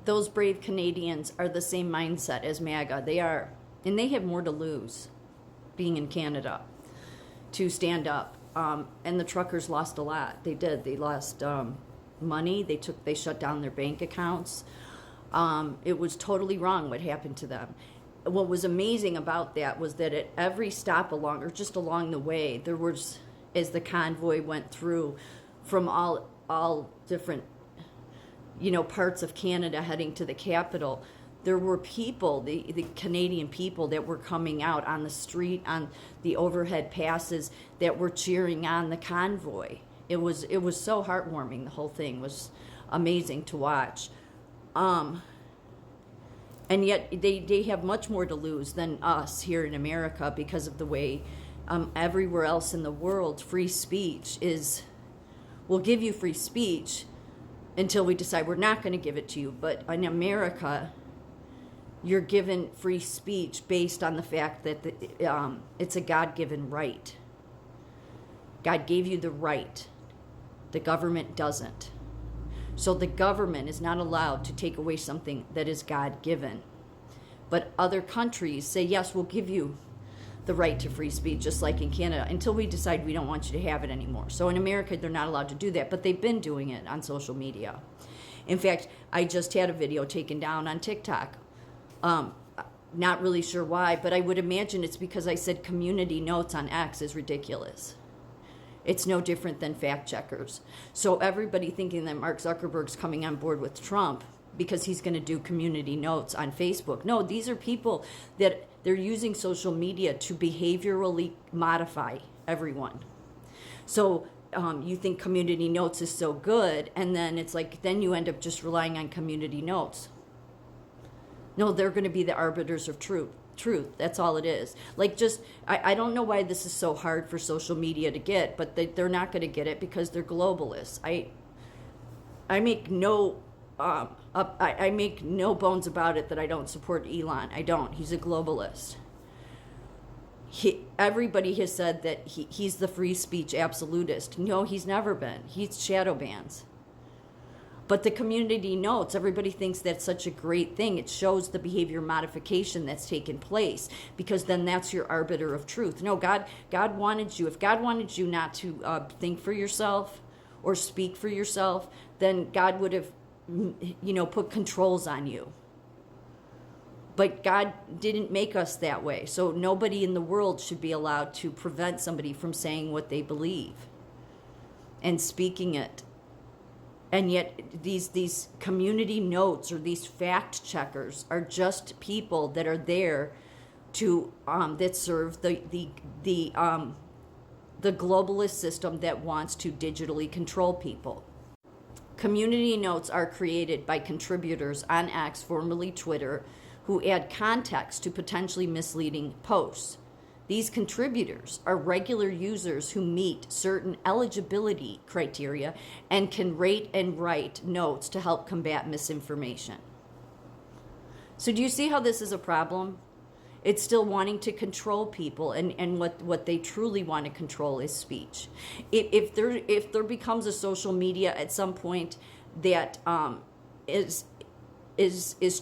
those brave Canadians are the same mindset as MAGA. They are, and they have more to lose being in Canada to stand up. And the truckers lost a lot. They did. They lost money. They shut down their bank accounts. It was totally wrong what happened to them. What was amazing about that was that at every stop along, or just along the way, there was, as the convoy went through from all different, parts of Canada heading to the capital, there were people, the Canadian people that were coming out on the street, on the overhead passes, that were cheering on the convoy. It was so heartwarming. The whole thing was amazing to watch. And yet they have much more to lose than us here in America, because of the way everywhere else in the world, free speech we'll give you free speech until we decide we're not going to give it to you. But in America, you're given free speech based on the fact that it's a God-given right. God gave you the right. The government doesn't. So the government is not allowed to take away something that is God-given. But other countries say, yes, we'll give you the right to free speech, just like in Canada, until we decide we don't want you to have it anymore. So in America, they're not allowed to do that, but they've been doing it on social media. In fact, I just had a video taken down on TikTok. Not really sure why, but I would imagine it's because I said community notes on X is ridiculous. It's no different than fact checkers. So everybody thinking that Mark Zuckerberg's coming on board with Trump because he's going to do community notes on Facebook. No, these are people that they're using social media to behaviorally modify everyone. So you think community notes is so good, and then it's like, then you end up just relying on community notes. No, they're going to be the arbiters of truth. That's all it is. Like, just I don't know why this is so hard for social media to get, but they're not going to get it because they're globalists. I make no I make no bones about it that I don't support Elon. I don't. He's a globalist. Everybody has said that he's the free speech absolutist. No, he's never been. He's shadow bans. But the community notes, everybody thinks that's such a great thing. It shows the behavior modification that's taken place, because then that's your arbiter of truth. No, God wanted you. If God wanted you not to think for yourself or speak for yourself, then God would have, put controls on you. But God didn't make us that way. So nobody in the world should be allowed to prevent somebody from saying what they believe and speaking it. And yet these community notes or these fact checkers are just people that are there to that serve the globalist system that wants to digitally control people. Community notes are created by contributors on X, formerly Twitter, who add context to potentially misleading posts. These contributors are regular users who meet certain eligibility criteria and can rate and write notes to help combat misinformation. So do you see how this is a problem? It's still wanting to control people, and what they truly want to control is speech. If there becomes a social media at some point that is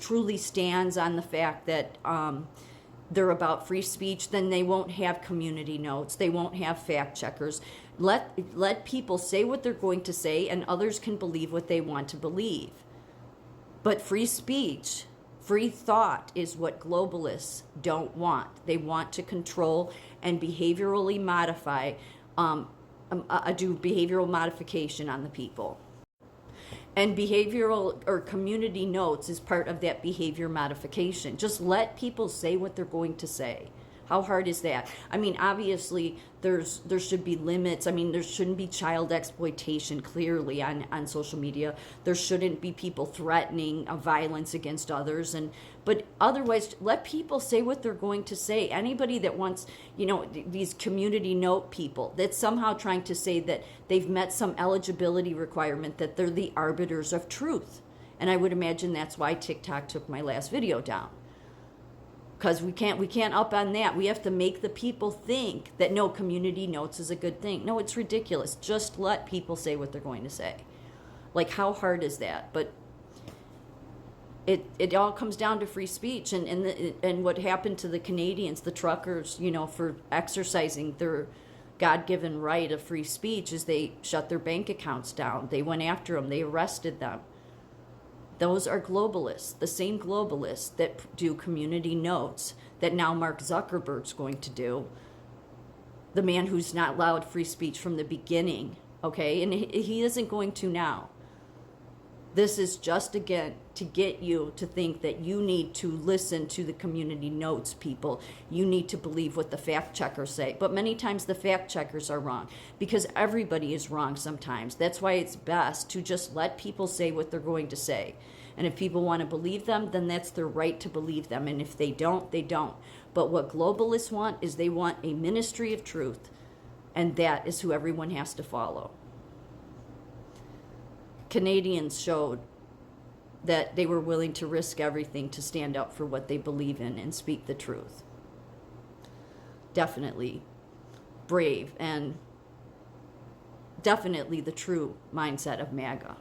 truly stands on the fact that they're about free speech, then they won't have community notes. They won't have fact checkers. Let people say what they're going to say, and others can believe what they want to believe. But free speech, free thought is what globalists don't want. They want to control and behaviorally modify, do behavioral modification on the people. And behavioral or community notes is part of that behavior modification. Just let people say what they're going to say. How hard is that? I mean, obviously, there should be limits. I mean, there shouldn't be child exploitation clearly on social media. There shouldn't be people threatening violence against others. But otherwise, let people say what they're going to say. Anybody that wants, these community note people that's somehow trying to say that they've met some eligibility requirement, that they're the arbiters of truth. And I would imagine that's why TikTok took my last video down. Because we can't up on that. We have to make the people think that no, community notes is a good thing. No, it's ridiculous. Just let people say what they're going to say. Like, how hard is that? But It all comes down to free speech, and what happened to the Canadians, the truckers, for exercising their God-given right of free speech, is they shut their bank accounts down. They went after them. They arrested them. Those are globalists, the same globalists that do community notes that now Mark Zuckerberg's going to do, the man who's not allowed free speech from the beginning, okay? And he isn't going to now. This is just, again, to get you to think that you need to listen to the community notes people. You need to believe what the fact checkers say. But many times the fact checkers are wrong, because everybody is wrong sometimes. That's why it's best to just let people say what they're going to say. And if people want to believe them, then that's their right to believe them. And if they don't, they don't. But what globalists want is they want a ministry of truth. And that is who everyone has to follow. Canadians showed that they were willing to risk everything to stand up for what they believe in and speak the truth. Definitely brave, and definitely the true mindset of MAGA.